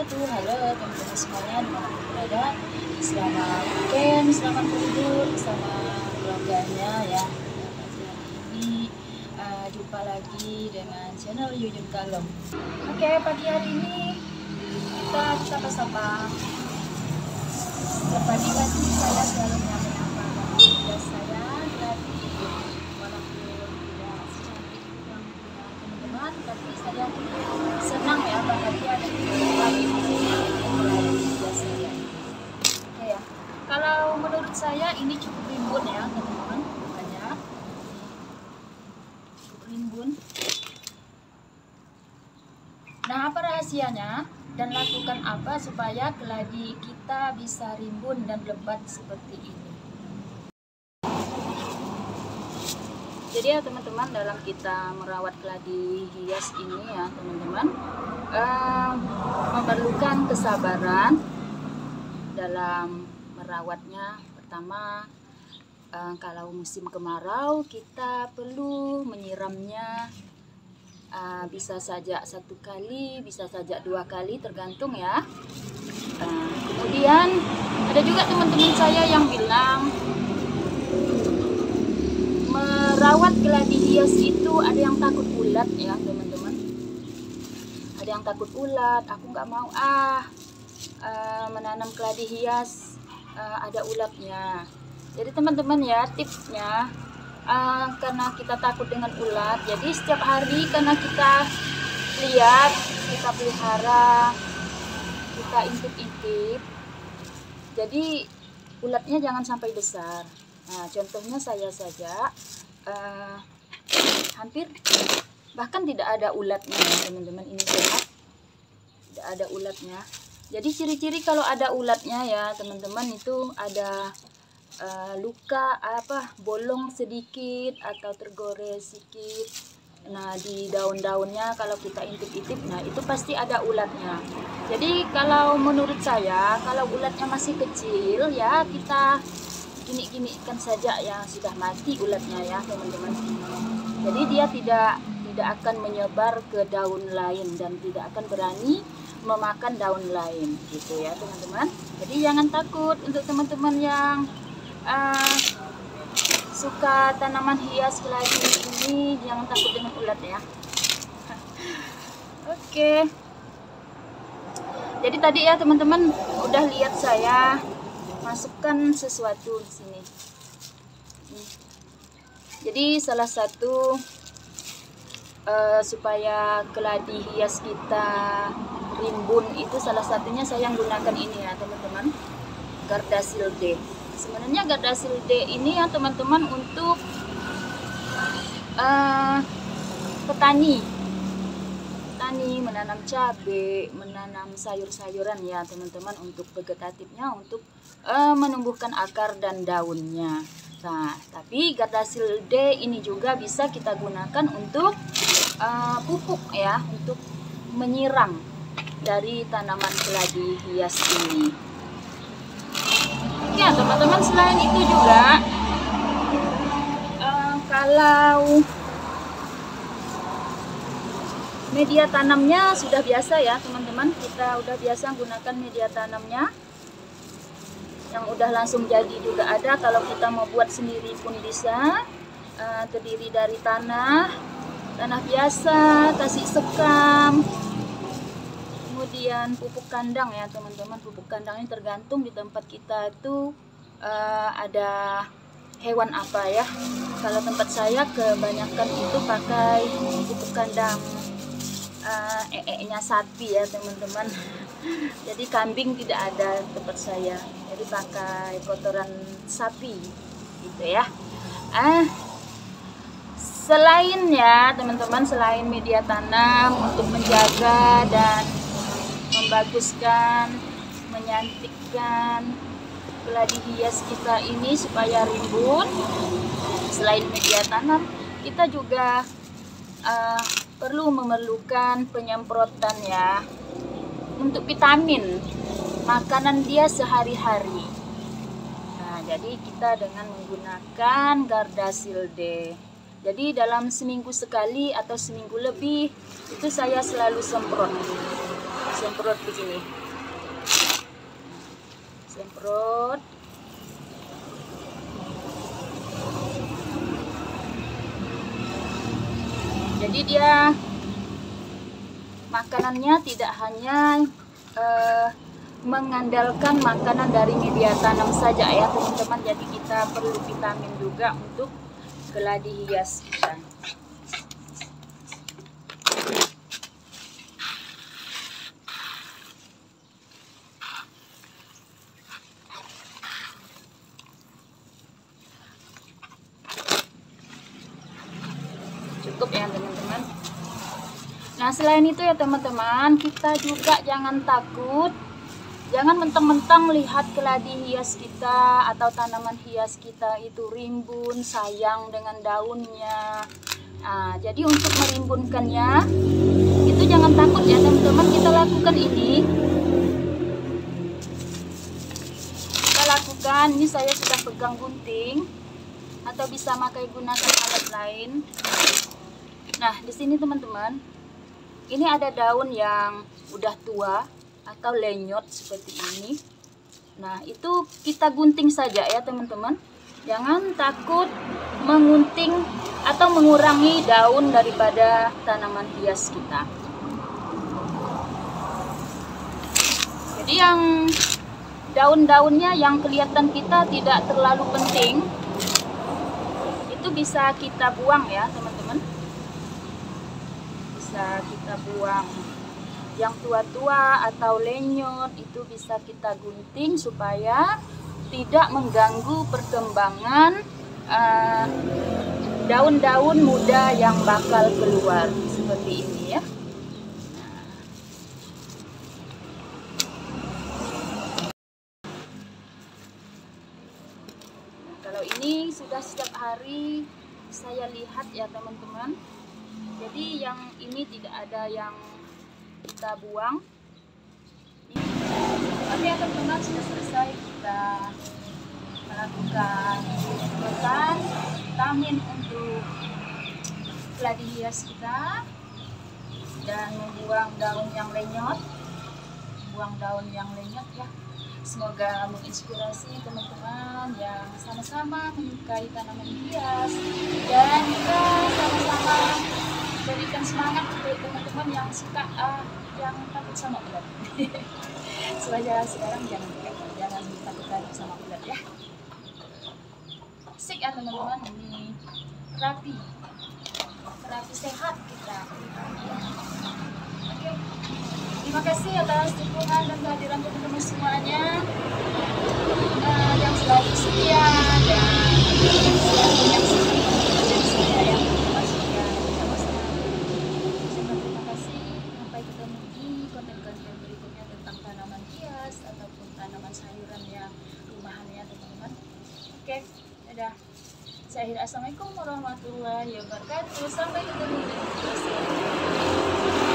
wabarakatuh. Halo teman-teman semuanya dimanapun berada. Selamat weekend, selamat berlibur bersama keluarganya ya. Pada pagi hari ini jumpa lagi dengan channel Yuyun Kalem. Oke, pagi hari ini kita sapa-sapa. Setiap pagi pasti saya selalu menyampaikan tugas saya dari walaupun tidak secantik yang punya teman-teman, tapi saya senang ya bahagia dan pagi tugas saya. Oke ya. Kalau menurut saya ini cukup rimbun ya teman-teman, banyak cukup rimbun. Nah, apa rahasianya dan lakukan apa supaya keladi kita bisa rimbun dan lebat seperti ini? Jadi ya teman-teman, dalam kita merawat keladi hias ini ya teman-teman, memerlukan kesabaran dalam merawatnya. Pertama, kalau musim kemarau kita perlu menyiramnya, bisa saja 1 kali, bisa saja 2 kali, tergantung ya. Kemudian ada juga teman-teman saya yang bilang merawat keladi hias itu ada yang takut ulat ya teman-teman. Ada yang takut ulat, aku nggak mau menanam keladi hias ada ulatnya. Jadi teman-teman ya, tipsnya karena kita takut dengan ulat, jadi setiap hari karena kita lihat, kita pelihara, kita intip-intip, jadi ulatnya jangan sampai besar. Nah, contohnya saya saja hampir bahkan tidak ada ulatnya ya teman-teman, ini sehat, tidak ada ulatnya. Jadi ciri-ciri kalau ada ulatnya ya teman-teman, itu ada luka bolong sedikit atau tergores sedikit. Nah, di daun-daunnya kalau kita intip-intip, nah itu pasti ada ulatnya. Jadi kalau menurut saya, kalau ulatnya masih kecil ya kita gini-ginikan saja ya, sudah mati ulatnya ya teman-teman. Jadi dia tidak akan menyebar ke daun lain dan tidak akan berani memakan daun lain gitu ya teman-teman. Jadi jangan takut untuk teman-teman yang suka tanaman hias keladi ini, jangan takut dengan ulat ya. Oke. Jadi tadi ya teman-teman udah lihat saya masukkan sesuatu di sini. Jadi salah satu supaya keladi hias kita rimbun itu salah satunya saya gunakan ini ya teman-teman, Gardasil D. Sebenarnya Gardasil D ini ya teman-teman untuk petani menanam cabai, menanam sayur-sayuran ya teman-teman, untuk vegetatifnya, untuk menumbuhkan akar dan daunnya. Nah, tapi Gardasil D ini juga bisa kita gunakan untuk pupuk ya, untuk menyiram dari tanaman keladi hias ini. Ya teman-teman, selain itu juga kalau media tanamnya sudah biasa ya teman-teman, kita udah biasa gunakan media tanamnya yang udah langsung jadi juga ada. Kalau kita mau buat sendiri pun bisa, terdiri dari tanah biasa, kasih sekam, kemudian pupuk kandang ya teman-teman. Pupuk kandang ini tergantung di tempat kita itu ada hewan apa ya. Kalau tempat saya kebanyakan itu pakai pupuk kandang nya sapi ya teman-teman. Jadi kambing tidak ada tempat saya, jadi pakai kotoran sapi gitu ya. Selain ya teman-teman, selain media tanam untuk menjaga dan membaguskan, menyantikkan keladi hias kita ini supaya rimbun, selain media tanam kita juga memerlukan penyemprotan ya untuk vitamin makanan dia sehari-hari. Nah, jadi kita dengan menggunakan Gardasil D. Jadi dalam seminggu sekali atau seminggu lebih itu saya selalu semprot semprot begini, semprot. Jadi dia makanannya tidak hanya mengandalkan makanan dari media tanam saja ya teman-teman. Jadi kita perlu vitamin juga untuk keladi hias kita. Cukup ya teman-teman. Nah selain itu ya teman-teman, kita juga jangan takut, jangan mentang-mentang lihat keladi hias kita atau tanaman hias kita itu rimbun, sayang dengan daunnya. Nah, jadi untuk merimbunkannya itu jangan takut ya teman-teman. Kita lakukan ini, ini saya sudah pegang gunting atau bisa pakai gunakan alat lain. Nah di sini teman-teman, ini ada daun yang udah tua atau lenyot seperti ini. Nah itu kita gunting saja ya teman-teman. Jangan takut mengunting atau mengurangi daun daripada tanaman hias kita. Jadi yang daun-daunnya yang kelihatan kita tidak terlalu penting, itu bisa kita buang ya teman-teman. Bisa kita buang. Yang tua-tua atau lenyot itu bisa kita gunting supaya tidak mengganggu perkembangan daun-daun muda yang bakal keluar seperti ini ya. Nah, kalau ini sudah setiap hari saya lihat ya teman-teman. Jadi yang ini tidak ada yang kita buang. Oke ya teman-teman, sudah selesai kita melakukan penyemprotan vitamin untuk keladi hias kita dan membuang daun yang lenyot, ya. Semoga menginspirasi teman-teman yang sama-sama menyukai tanaman hias dan juga sama-sama berikan semangat untuk teman-teman yang suka yang takut sama ulat. Supaya sekarang jangan takut sama ulat ya. Asik ya teman-teman, ini terapi sehat kita. Oke, terima kasih atas dukungan dan kehadiran teman-teman semuanya yang selalu setia dan selalu menyaksikan video saya yang dipastikan bersama-sama. Terima kasih. Sampai ketemu di konten-konten berikutnya tentang tanaman hias ataupun tanaman sayuran yang rumahan ya teman-teman. Oke, dadah. Saya akhiri, assalamualaikum warahmatullahi wabarakatuh. Sampai ketemu di video selanjutnya.